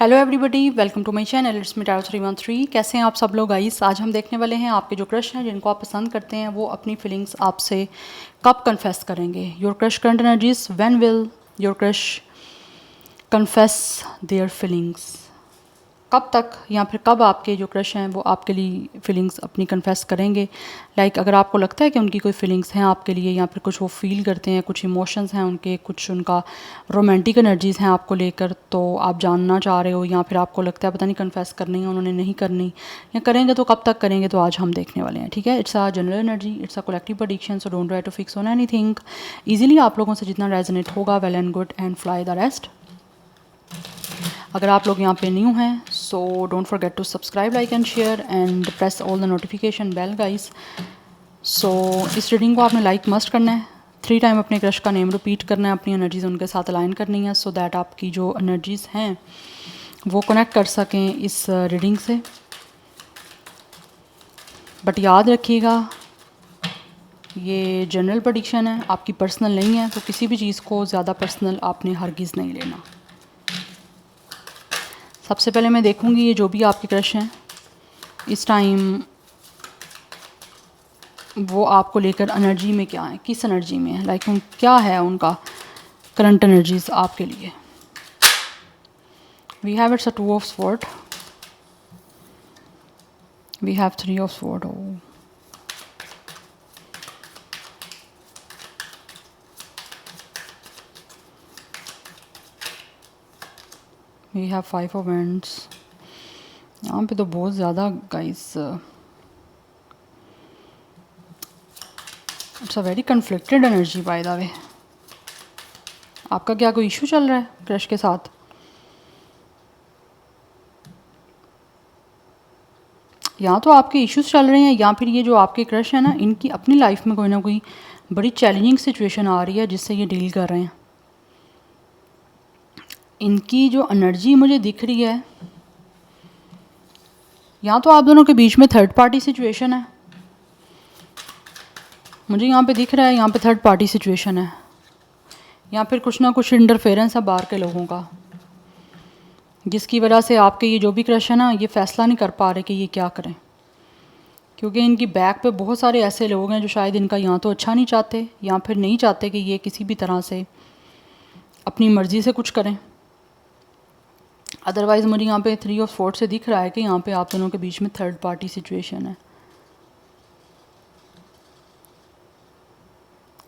Hello everybody, welcome to my channel. It's me tarot 313। कैसे हैं आप सब लोग गाइस? आज हम देखने वाले हैं आपके जो क्रश हैं, जिनको आप पसंद करते हैं, वो अपनी फीलिंग्स आपसे कब कन्फेस करेंगे। Your crush current energies, when will your crush confess their feelings. कब तक या फिर कब आपके जो क्रश हैं वो आपके लिए फीलिंग्स अपनी कन्फेस करेंगे। अगर आपको लगता है कि उनकी कोई फीलिंग्स हैं आपके लिए, या फिर कुछ वो फील करते हैं, कुछ इमोशंस हैं उनके, कुछ उनका रोमांटिक एनर्जीज़ हैं आपको लेकर, तो आप जानना चाह रहे हो, या फिर आपको लगता है पता नहीं कन्फेस करनी है उन्होंने, नहीं करनी, या करेंगे तो कब तक करेंगे, तो आज हम देखने वाले हैं। ठीक है, it's a general energy, it's a collective prediction, so don't try to fix on anything. Easily आप लोगों से जितना रेजोनेट होगा, well and good, and fly the rest. अगर आप लोग यहाँ पे न्यू हैं, so don't forget to subscribe, like and share and press all the notification bell guys. So इस रीडिंग को आपने लाइक मस्ट करना है, 3 टाइम अपने क्रश का नेम रिपीट करना है, अपनी एनर्जीज उनके साथ अलाइन करनी है, सो दैट आपकी जो एनर्जीज़ हैं वो कनेक्ट कर सकें इस रीडिंग से। बट याद रखिएगा, ये जनरल प्रेडिक्शन है, आपकी पर्सनल नहीं है, तो किसी भी चीज़ को ज़्यादा पर्सनल आपने हरगिज़ नहीं लेना। सबसे पहले मैं देखूंगी ये जो भी आपके क्रश हैं इस टाइम, वो आपको लेकर एनर्जी में क्या है, किस एनर्जी में है, क्या है उनका करंट एनर्जीज आपके लिए। We have it's a 2 of sword, we have 3 of sword, we have 5 of wands. यहाँ पे तो बहुत ज़्यादा guys, it's a very conflicted energy by the way. आपका क्या कोई इशू चल रहा है क्रश के साथ? या तो आपके इश्यूज चल रहे हैं, या फिर ये जो आपके क्रश है ना, इनकी अपनी लाइफ में कोई ना कोई बड़ी चैलेंजिंग सिचुएशन आ रही है जिससे ये डील कर रहे हैं। इनकी जो एनर्जी मुझे दिख रही है, या तो आप दोनों के बीच में थर्ड पार्टी सिचुएशन है, मुझे यहाँ पे दिख रहा है, यहाँ पे थर्ड पार्टी सिचुएशन है, या फिर कुछ ना कुछ इंटरफेरेंस है बाहर के लोगों का, जिसकी वजह से आपके ये जो भी क्रश है ना, ये फैसला नहीं कर पा रहे कि ये क्या करें। क्योंकि इनकी बैक पे बहुत सारे ऐसे लोग हैं जो शायद इनका यहाँ तो अच्छा नहीं चाहते, या फिर नहीं चाहते कि ये किसी भी तरह से अपनी मर्ज़ी से कुछ करें। अदरवाइज़ मुझे यहाँ पे 3 ऑफ स्वॉर्ड से दिख रहा है कि यहाँ पे आप दोनों के बीच में थर्ड पार्टी सिचुएशन है।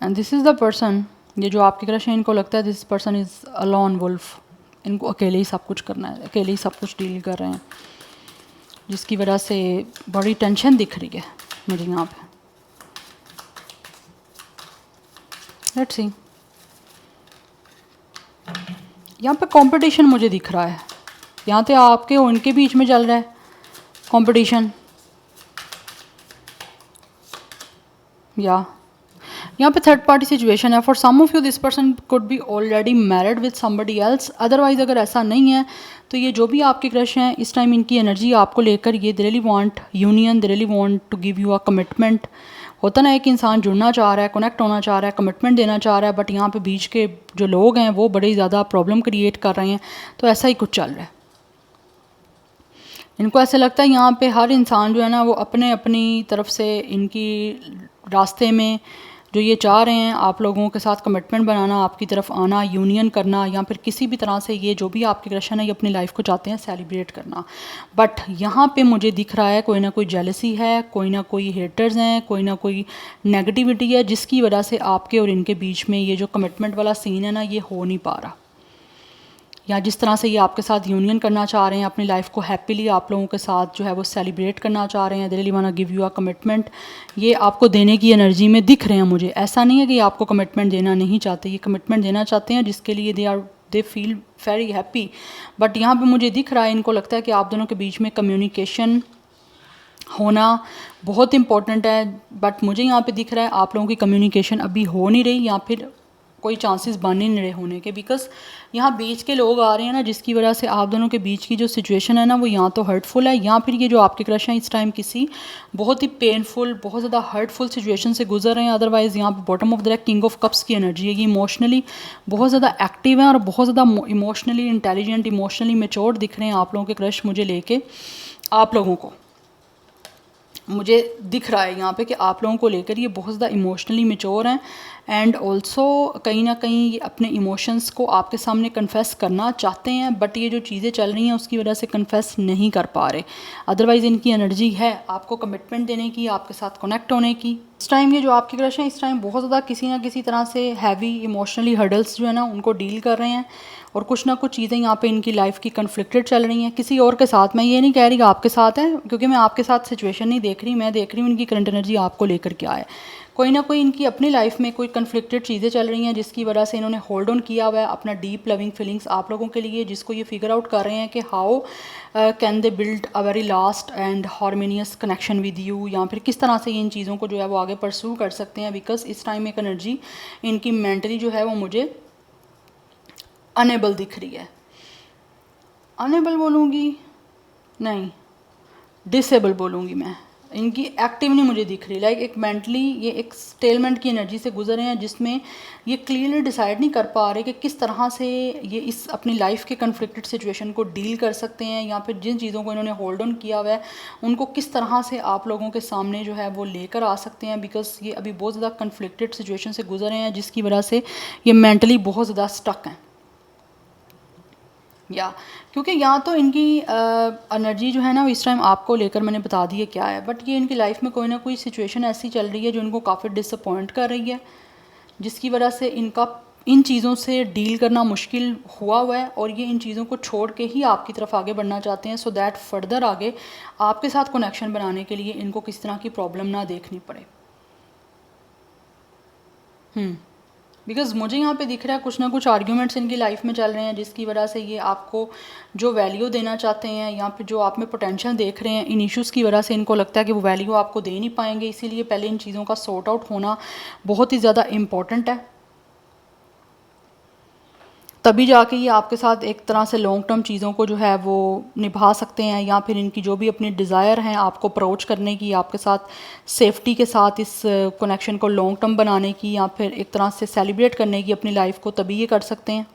And this is the person, ये जो आपके क्रश है, इनको लगता है this person is a lone wolf. इनको अकेले ही सब कुछ करना है, अकेले ही सब कुछ डील कर रहे हैं, जिसकी वजह से बड़ी टेंशन दिख रही है मुझे यहाँ पे। लेट्स सी, यहाँ पे कंपटीशन मुझे दिख रहा है, यहाँ पे आपके और उनके बीच में चल रहा है कंपटीशन। या यहाँ पे थर्ड पार्टी सिचुएशन है। For some of you this person could be already married with somebody else. Otherwise अगर ऐसा नहीं है तो ये जो भी आपके क्रश हैं इस टाइम, इनकी एनर्जी आपको लेकर, ये they really want union, they really want to give you a commitment. होता ना, एक इंसान जुड़ना चाह रहा है, कनेक्ट होना चाह रहा है, कमिटमेंट देना चाह रहा है, बट यहाँ पे बीच के जो लोग हैं वो बड़ी ज़्यादा प्रॉब्लम क्रिएट कर रहे हैं, तो ऐसा ही कुछ चल रहा है। इनको ऐसे लगता है यहाँ पे हर इंसान जो है ना, वो अपने अपनी तरफ से इनकी रास्ते में जो ये चाह रहे हैं आप लोगों के साथ कमिटमेंट बनाना, आपकी तरफ आना, यूनियन करना, या फिर किसी भी तरह से ये जो भी आपके क्रश है ना, ये अपनी लाइफ को चाहते हैं सेलिब्रेट करना। बट यहाँ पे मुझे दिख रहा है कोई ना कोई जेलसी है, कोई ना कोई हेटर्स हैं, कोई ना कोई नेगेटिविटी है, जिसकी वजह से आपके और इनके बीच में ये जो कमिटमेंट वाला सीन है ना, ये हो नहीं पा रहा। या जिस तरह से ये आपके साथ यूनियन करना चाह रहे हैं, अपनी लाइफ को हैप्पीली आप लोगों के साथ जो है वो सेलिब्रेट करना चाह रहे हैं, they really want to give you a commitment, ये आपको देने की एनर्जी में दिख रहे हैं मुझे। ऐसा नहीं है कि आपको कमिटमेंट देना नहीं चाहते, ये कमिटमेंट देना चाहते हैं, जिसके लिए they feel very happy. But यहाँ पे मुझे दिख रहा है, इनको लगता है कि आप दोनों के बीच में कम्युनिकेशन होना बहुत इम्पोर्टेंट है, बट मुझे यहाँ पे दिख रहा है आप लोगों की कम्युनिकेशन अभी हो नहीं रही, या फिर कोई चांसेस बन ही नहीं रहे होने के, बिकॉज यहाँ बीच के लोग आ रहे हैं ना, जिसकी वजह से आप दोनों के बीच की जो सिचुएशन है ना वो यहाँ तो हर्टफुल है, या फिर ये जो आपके क्रश हैं इस टाइम किसी बहुत ही पेनफुल, बहुत ज़्यादा हर्टफुल सिचुएशन से गुजर रहे हैं। अदरवाइज़ यहाँ पे bottom of the deck king of cups की एनर्जी है, ये इमोशनली बहुत ज़्यादा एक्टिव है और बहुत ज़्यादा इमोशनली इंटेलिजेंट, इमोशनली मेच्योर दिख रहे हैं आप लोगों के क्रश मुझे लेके। आप लोगों को मुझे दिख रहा है यहाँ पे कि आप लोगों को लेकर ये बहुत ज़्यादा इमोशनली मेच्योर हैं, एंड ऑल्सो कहीं ना कहीं ये अपने इमोशंस को आपके सामने कन्फेस करना चाहते हैं, बट ये जो चीज़ें चल रही हैं उसकी वजह से कन्फेस नहीं कर पा रहे। अदरवाइज़ इनकी एनर्जी है आपको कमिटमेंट देने की, आपके साथ कनेक्ट होने की। इस टाइम ये जो आपके क्रश हैं इस टाइम बहुत ज़्यादा किसी ना किसी तरह से हैवी इमोशनली हर्डल्स जो है ना उनको डील कर रहे हैं, और कुछ ना कुछ चीज़ें यहाँ पे इनकी लाइफ की कन्फ्लिक्टेड चल रही हैं किसी और के साथ। मैं ये नहीं कह रही कि आपके साथ है, क्योंकि मैं आपके साथ सिचुएशन नहीं देख रही, मैं देख रही हूँ इनकी करंट एनर्जी आपको लेकर क्या है। कोई ना कोई इनकी अपनी लाइफ में कोई कन्फ्लिक्टेड चीज़ें चल रही हैं जिसकी वजह से इन्होंने होल्ड ऑन किया हुआ है अपना डीप लविंग फीलिंग्स आप लोगों के लिए, जिसको ये फिगर आउट कर रहे हैं कि how can they build a very last and harmonious connection with you, या फिर किस तरह से ये इन चीज़ों को जो है वो आगे परस्यू कर सकते हैं। बिकॉज इस टाइम एक एनर्जी इनकी मेंटली जो है वो मुझे अनेबल दिख रही है। अनेबल बोलूँगी नहीं, डिसेबल बोलूँगी मैं, इनकी एक्टिव नहीं मुझे दिख रही। लाइक एक मेंटली ये एक स्टेलमेंट की एनर्जी से गुजर रहे हैं, जिसमें ये क्लियरली डिसाइड नहीं कर पा रहे कि किस तरह से ये इस अपनी लाइफ के कन्फ्लिक्टेड सिचुएशन को डील कर सकते हैं, या फिर जिन चीज़ों को इन्होंने होल्ड ऑन किया हुआ है उनको किस तरह से आप लोगों के सामने जो है वो लेकर आ सकते हैं। बिकॉज ये अभी बहुत ज़्यादा कन्फ्लिक्टेड सिचुएशन से गुजर रहे हैं, जिसकी वजह से ये मेंटली बहुत ज़्यादा स्टक हैं। या क्योंकि यहाँ तो इनकी एनर्जी जो है ना इस टाइम आपको लेकर मैंने बता दी है क्या है, बट ये इनकी लाइफ में कोई ना कोई सिचुएशन ऐसी चल रही है जो इनको काफ़ी डिसअपॉइंट कर रही है, जिसकी वजह से इनका इन चीज़ों से डील करना मुश्किल हुआ है, और ये इन चीज़ों को छोड़ के ही आपकी तरफ आगे बढ़ना चाहते हैं, सो दैट फर्दर आगे आपके साथ कनेक्शन बनाने के लिए इनको किस तरह की प्रॉब्लम ना देखनी पड़े। बिकॉज़ मुझे यहाँ पे दिख रहा है कुछ ना कुछ आर्ग्यूमेंट्स इनकी लाइफ में चल रहे हैं, जिसकी वजह से ये आपको जो वैल्यू देना चाहते हैं या फिर जो आप में पोटेंशियल देख रहे हैं, इन इश्यूज़ की वजह से इनको लगता है कि वो वैल्यू आपको दे नहीं पाएंगे। इसीलिए पहले इन चीज़ों का सॉर्ट आउट होना बहुत ही ज़्यादा इम्पॉर्टेंट है, तभी जाके ये आपके साथ एक तरह से लॉन्ग टर्म चीज़ों को जो है वो निभा सकते हैं, या फिर इनकी जो भी अपनी डिज़ायर हैं आपको अप्रोच करने की, आपके साथ सेफ्टी के साथ इस कनेक्शन को लॉन्ग टर्म बनाने की, या फिर एक तरह से सेलिब्रेट करने की अपनी लाइफ को, तभी ये कर सकते हैं।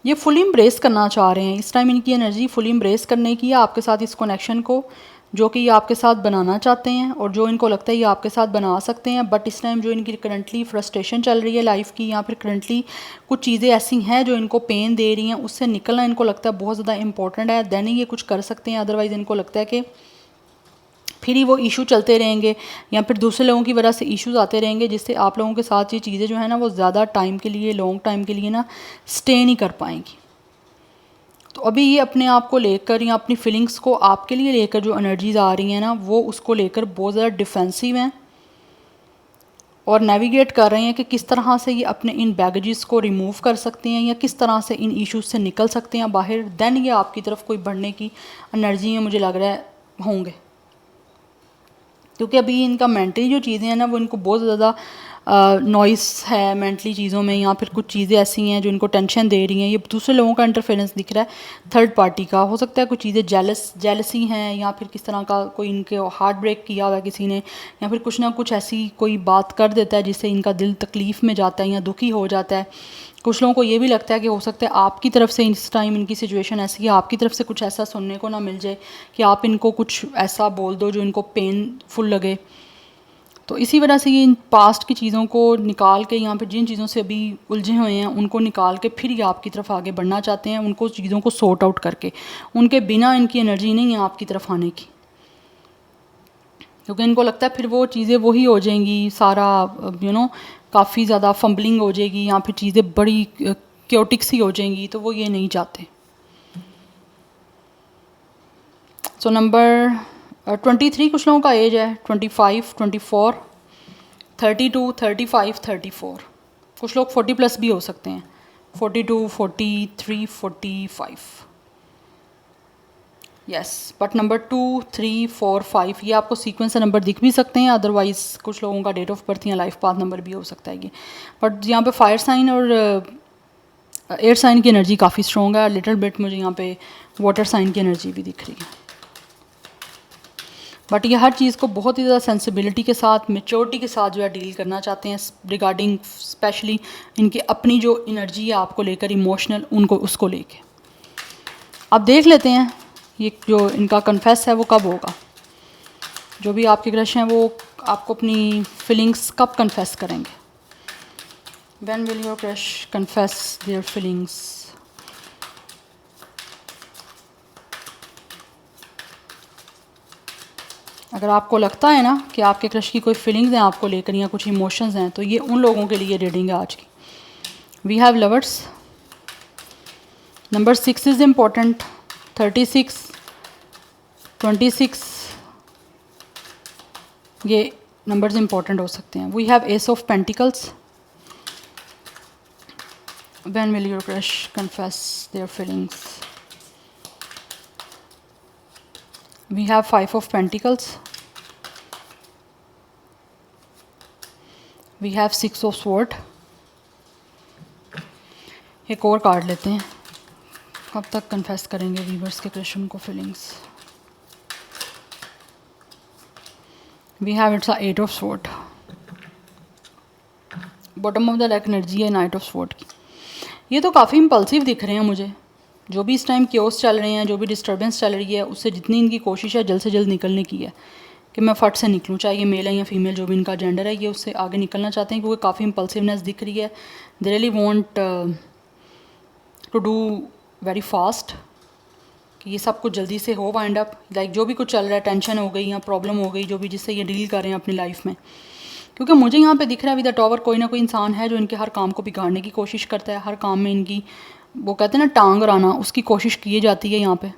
ये फुली एम्ब्रेस करना चाह रहे हैं, इस टाइम इनकी एनर्जी फुली एम्ब्रेस करने की है आपके साथ इस कनेक्शन को, जो कि ये आपके साथ बनाना चाहते हैं और जो इनको लगता है ये आपके साथ बना सकते हैं। बट इस टाइम जो इनकी करंटली फ्रस्ट्रेशन चल रही है लाइफ की, या फिर करंटली कुछ चीज़ें ऐसी हैं जो इनको पेन दे रही हैं, उससे निकलना इनको लगता है बहुत ज़्यादा इंपॉर्टेंट है, देन ही ये कुछ कर सकते हैं। अदरवाइज़ इनको लगता है कि फिर ही वो इशू चलते रहेंगे या फिर दूसरे लोगों की वजह से इश्यूज आते रहेंगे, जिससे आप लोगों के साथ ये चीज़ें जो है ना वो ज़्यादा टाइम के लिए, लॉन्ग टाइम के लिए ना स्टे नहीं कर पाएंगी। तो अभी ये अपने आप को लेकर या अपनी फीलिंग्स को आपके लिए लेकर जो एनर्जीज आ रही हैं ना, वो उसको लेकर बहुत ज़्यादा डिफेंसिव हैं और नेविगेट कर रहे हैं कि किस तरह से ये अपने इन बैगेजेस को रिमूव कर सकते हैं या किस तरह से इन इश्यूज से निकल सकते हैं बाहर। देन ये आपकी तरफ कोई बढ़ने की एनर्जी में मुझे लग रहा है होंगे, क्योंकि अभी इनका मेंटली जो चीज़ें हैं ना वो इनको बहुत ज़्यादा नॉइस है मेंटली चीज़ों में, या फिर कुछ चीज़ें ऐसी हैं जो इनको टेंशन दे रही हैं। ये दूसरे लोगों का इंटरफेरेंस दिख रहा है, थर्ड पार्टी का हो सकता है, कुछ चीज़ें जेलसी हैं, या फिर किस तरह का कोई इनके हार्ट ब्रेक किया हुआ है किसी ने, या फिर कुछ ना कुछ ऐसी कोई बात कर देता है जिससे इनका दिल तकलीफ़ में जाता है या दुखी हो जाता है। कुछ लोगों को ये भी लगता है कि हो सकता है आपकी तरफ से इस टाइम इनकी सिचुएशन ऐसी है, आपकी तरफ से कुछ ऐसा सुनने को ना मिल जाए कि आप इनको कुछ ऐसा बोल दो जो इनको पेनफुल लगे। तो इसी वजह से ये इन पास्ट की चीज़ों को निकाल के, यहाँ पर जिन चीज़ों से अभी उलझे हुए हैं उनको निकाल के फिर ये आपकी तरफ आगे बढ़ना चाहते हैं, उनको चीज़ों को सॉर्ट आउट करके। उनके बिना इनकी एनर्जी नहीं है आपकी तरफ आने की, क्योंकि इनको लगता है फिर वो चीज़ें वही हो जाएंगी, सारा काफ़ी ज़्यादा फंबलिंग हो जाएगी या फिर चीज़ें बड़ी क्योटिक सी हो जाएंगी, तो वो ये नहीं चाहते। सो नंबर 23 कुछ लोगों का एज है, 25, 24, 32, 35, 34, कुछ लोग 40 प्लस भी हो सकते हैं, 42, 43, 45। यस, बट नंबर 2, 3, 4, 5 ये आपको सीक्वेंस से नंबर दिख भी सकते हैं, अदरवाइज़ कुछ लोगों का डेट ऑफ बर्थ या लाइफ पाथ नंबर भी हो सकता है ये। बट यहाँ पे फायर साइन और एयर साइन की एनर्जी काफ़ी स्ट्रॉन्ग है, लिटिल बिट मुझे यहाँ पे वाटर साइन की एनर्जी भी दिख रही है। बट ये हर चीज़ को बहुत ही ज़्यादा सेंसिबिलिटी के साथ, मेच्योरिटी के साथ जो है डील करना चाहते हैं, रिगार्डिंग स्पेशली इनकी अपनी जो एनर्जी है आपको लेकर, इमोशनल उनको उसको लेके। अब देख लेते हैं ये जो इनका कन्फेस है वो कब होगा। जो भी आपके क्रश हैं वो आपको अपनी फीलिंग्स कब कन्फेस करेंगे। When will your crush confess their feelings. अगर आपको लगता है ना कि आपके क्रश की कोई फीलिंग्स हैं आपको लेकर या कुछ इमोशंस हैं, तो ये उन लोगों के लिए रीडिंग है आज की। We have lovers, number 6 is important, 36, 26 ये नंबर्स इंपॉर्टेंट हो सकते हैं। We have ace of pentacles, when will your crush confess their feelings. We have 5 of pentacles, we have 6 of sword. एक और कार्ड लेते हैं, कब तक कन्फेस करेंगे वीवर्स के क्रश उनको feelings. We have it's a 8 of sword. Bottom of the deck energy है नाइट ऑफ स्वॉर्ड की। ये तो काफ़ी इम्पल्सिव दिख रहे हैं मुझे। जो भी इस टाइम क्योस चल रहे हैं, जो भी डिस्टर्बेंस चल रही है, उससे जितनी इनकी कोशिश है जल्द से जल्द निकलने की है कि मैं फट से निकलूँ, चाहे ये मेल है या फीमेल, जो भी इनका जेंडर है, ये उससे आगे निकलना चाहते हैं क्योंकि काफ़ी इम्पल्सिवनेस दिख रही है। They really want to do very fast कि ये सब कुछ जल्दी से हो वाइंड अप। लाइक जो भी कुछ चल रहा है, टेंशन हो गई या प्रॉब्लम हो गई, जो भी जिससे ये डील कर रहे हैं अपनी लाइफ में, क्योंकि मुझे यहाँ पे दिख रहा है विद द टॉवर कोई ना कोई इंसान है जो इनके हर काम को बिगाड़ने की कोशिश करता है। हर काम में इनकी, वो कहते हैं ना, टांग अड़ाना, उसकी कोशिश की जाती है। यहाँ पे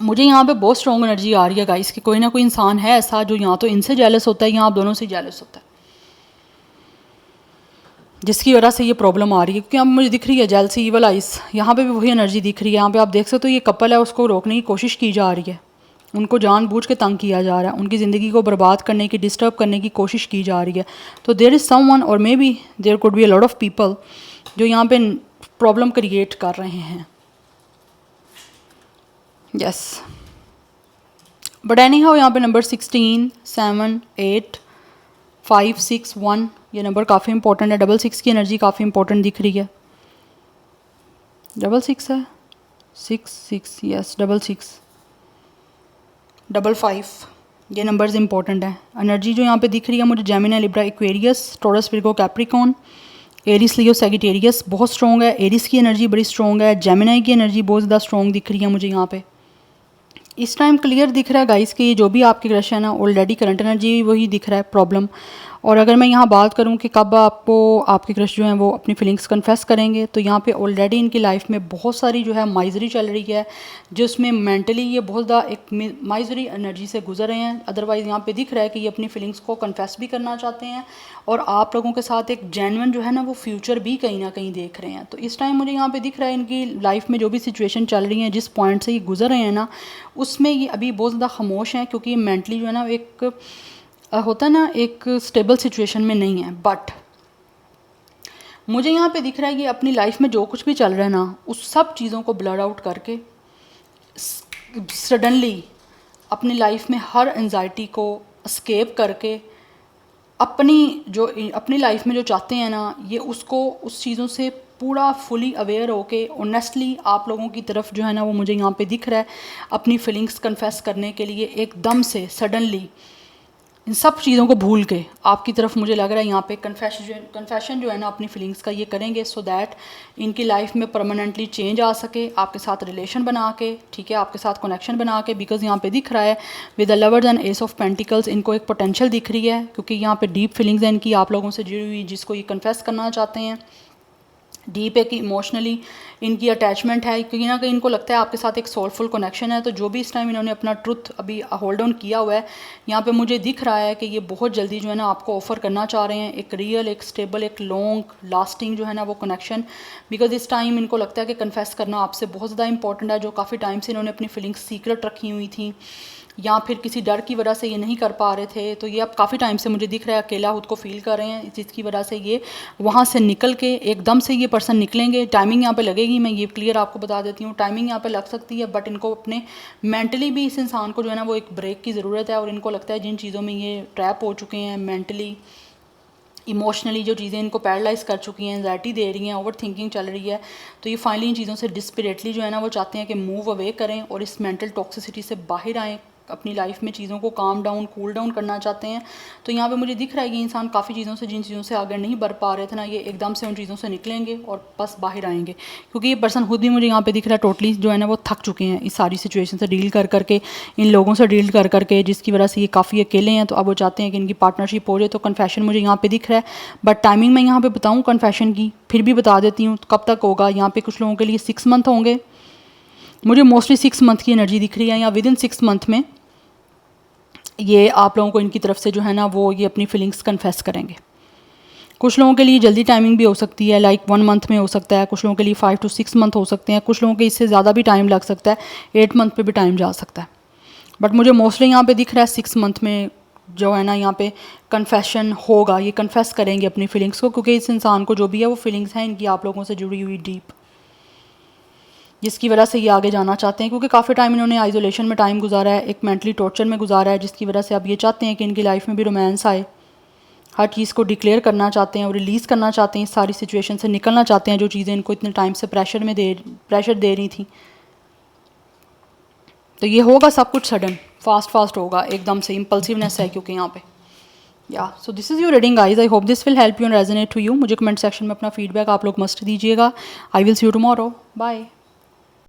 मुझे यहाँ पे बहुत स्ट्रॉन्ग एनर्जी आ रही है गाइस कि कोई ना कोई इंसान है ऐसा जो यहाँ तो इनसे जेलस होता है या आप दोनों से जेलस होता है, जिसकी वजह से ये प्रॉब्लम आ रही है। क्योंकि अब मुझे दिख रही है जेलसी, ईवल आइस, यहाँ पे भी वही एनर्जी दिख रही है। यहाँ पे आप देख सकते हो ये कपल है, उसको रोकने की कोशिश की जा रही है, उनको जानबूझ के तंग किया जा रहा है, उनकी ज़िंदगी को बर्बाद करने की, डिस्टर्ब करने की कोशिश की जा रही है। तो देयर इज़ समवन और maybe there could be a lot of people जो यहाँ पे प्रॉब्लम क्रिएट कर रहे हैं। यस, बट एनी हाउ यहाँ पे नंबर 16, 7, 8, 5, 6, 1 ये नंबर काफ़ी इंपॉर्टेंट है। 6 की एनर्जी काफ़ी इंपॉर्टेंट दिख रही है। 6 है, 6, यस, 6, 5, ये नंबर्स इंपॉर्टेंट है। एनर्जी जो यहाँ पे दिख रही है मुझे, Gemini, Libra, Aquarius, Taurus, Virgo, Capricorn, Aries, Leo, Sagittarius बहुत स्ट्रॉन्ग है। एरिस की एनर्जी बड़ी स्ट्रॉन्ग है। जेमिनी की एनर्जी बहुत ज़्यादा स्ट्रॉन्ग दिख रही है मुझे यहाँ पे। इस टाइम क्लियर दिख रहा है गाइस कि जो भी आपके क्रश है ना, ऑलरेडी करंट एनर्जी वही दिख रहा है प्रॉब्लम। और अगर मैं यहाँ बात करूँ कि कब आपको आपके क्रश जो हैं वो अपनी फीलिंग्स कन्फेस करेंगे, तो यहाँ पे ऑलरेडी इनकी लाइफ में बहुत सारी जो है माइजरी चल रही है, जिसमें मेंटली ये बहुत ज़्यादा एक माइजरी एनर्जी से गुजर रहे हैं। अदरवाइज़ यहाँ पे दिख रहा है कि ये अपनी फीलिंग्स को कन्फेस भी करना चाहते हैं और आप लोगों के साथ एक जेन्युइन जो है ना वो फ्यूचर भी कहीं ना कहीं देख रहे हैं। तो इस टाइम मुझे यहाँ पे दिख रहा है इनकी लाइफ में जो भी सिचुएशन चल रही है, जिस पॉइंट से ये गुजर रहे हैं ना, उसमें ये अभी बहुत ज़्यादा खामोश हैं, क्योंकि मेंटली जो है ना एक होता है ना, एक स्टेबल सिचुएशन में नहीं है। बट मुझे यहाँ पे दिख रहा है कि अपनी लाइफ में जो कुछ भी चल रहा है ना, उस सब चीज़ों को ब्लड आउट करके सडनली अपनी लाइफ में हर एंजाइटी को एस्केप करके अपनी लाइफ में जो चाहते हैं ना, ये उसको उस चीज़ों से पूरा फुली अवेयर होके ऑनेस्टली आप लोगों की तरफ जो है ना वो मुझे यहाँ पे दिख रहा है अपनी फीलिंग्स कन्फेस करने के लिए एकदम से सडनली इन सब चीज़ों को भूल के आपकी तरफ मुझे लग रहा है यहाँ पे कन्फेशन जो है ना अपनी फीलिंग्स का ये करेंगे, सो दैट इनकी लाइफ में परमानेंटली चेंज आ सके, आपके साथ रिलेशन बना के, ठीक है, आपके साथ कनेक्शन बना के। बिकॉज यहाँ पे दिख रहा है with the lovers and S of pentacles इनको एक पोटेंशियल दिख रही है, क्योंकि यहाँ पे डीप फीलिंग्स हैं इनकी आप लोगों से जुड़ी हुई, जिसको ये कन्फेस करना चाहते हैं। डीप है कि इमोशनली इनकी अटैचमेंट है, क्योंकि ना कहीं इनको लगता है आपके साथ एक सोलफुल कनेक्शन है। तो जो भी इस टाइम इन्होंने अपना ट्रुथ अभी होल्ड ऑन किया हुआ है, यहाँ पे मुझे दिख रहा है कि ये बहुत जल्दी जो है ना आपको ऑफ़र करना चाह रहे हैं एक रियल, एक स्टेबल, एक लॉन्ग लास्टिंग जो है ना वो कनेक्शन। बिकॉज इस टाइम इनको लगता है कि कन्फेस करना आपसे बहुत ज़्यादा इंपॉर्टेंट है। जो काफ़ी टाइम से इन्होंने अपनी फीलिंग्स सीक्रेट रखी हुई थी या फिर किसी डर की वजह से ये नहीं कर पा रहे थे, तो ये अब काफ़ी टाइम से मुझे दिख रहा है अकेला खुद को फील कर रहे हैं, जिसकी वजह से ये वहाँ से निकल के एकदम से ये पर्सन निकलेंगे। टाइमिंग यहाँ पे लगेगी, मैं ये क्लियर आपको बता देती हूँ, टाइमिंग यहाँ पे लग सकती है, बट इनको अपने मेंटली भी इस इंसान को जो है ना वो एक ब्रेक की ज़रूरत है। और इनको लगता है जिन चीज़ों में ये ट्रैप हो चुके हैं, मेंटली इमोशनली जो चीज़ें इनको पैरालाइज कर चुकी हैं, एंजाइटी दे रही हैं, ओवर थिंकिंग चल रही है, तो ये फाइनली इन चीज़ों से डिस्परेटली जो है ना वो चाहते हैं कि मूव अवे करें और इस मेंटल टॉक्सिसिटी से बाहर आएँ, अपनी लाइफ में चीज़ों को काम डाउन, कूल डाउन करना चाहते हैं। तो यहाँ पे मुझे दिख रहा है कि इंसान काफ़ी चीज़ों से, जिन चीज़ों से आगे नहीं बढ़ पा रहे थे ना, ये एकदम से उन चीज़ों से निकलेंगे और बस बाहर आएंगे। क्योंकि ये पर्सन खुद भी मुझे यहाँ पे दिख रहा है टोटली जो है ना वो थक चुके हैं इस सारी सिचुएशन से डील कर करके, इन लोगों से डील कर करके, जिसकी वजह से ये काफ़ी अकेले हैं। तो अब वो चाहते हैं कि इनकी पार्टनरशिप हो जाए। तो कन्फेशन मुझे यहाँ पे दिख रहा है, बट टाइमिंग मैं यहाँ पे बताऊँ कन्फेशन की फिर भी बता देती हूँ कब तक होगा। यहाँ पे कुछ लोगों के लिए 6 मंथ होंगे, मुझे मोस्टली 6 मंथ की एनर्जी दिख रही है, या विद इन 6 मंथ में ये आप लोगों को इनकी तरफ से जो है ना वो ये अपनी फीलिंग्स कन्फेस करेंगे। कुछ लोगों के लिए जल्दी टाइमिंग भी हो सकती है, लाइक 1 मंथ में हो सकता है, कुछ लोगों के लिए 5 to 6 मंथ हो सकते हैं, कुछ लोगों के इससे ज़्यादा भी टाइम लग सकता है, 8 मंथ पे भी टाइम जा सकता है। बट मुझे मोस्टली यहाँ पे दिख रहा है 6 मंथ में जो है ना यहाँ पे कन्फेशन होगा, ये कन्फेस करेंगे अपनी फीलिंग्स को, क्योंकि इस इंसान को जो भी है वो फीलिंग्स हैं इनकी आप लोगों से जुड़ी हुई डीप, जिसकी वजह से ये आगे जाना चाहते हैं। क्योंकि काफ़ी टाइम इन्होंने आइसोलेशन में टाइम गुजारा है, एक मेंटली टॉर्चर में गुजारा है, जिसकी वजह से अब ये चाहते हैं कि इनकी लाइफ में भी रोमांस आए, हर चीज़ को डिक्लेयर करना चाहते हैं और रिलीज़ करना चाहते हैं, इस सारी सिचुएशन से निकलना चाहते हैं जो चीज़ें इनको इतने टाइम से प्रेशर दे रही थी। तो ये होगा सब कुछ सडन, फास्ट होगा, एकदम से इम्पल्सिवनेस है क्योंकि यहाँ पे या so this is your reading guys. I hope this will help you and resonate to you. मुझे कमेंट सेक्शन में अपना फीडबैक आप लोग मस्ट दीजिएगा। I will see you tomorrow, bye.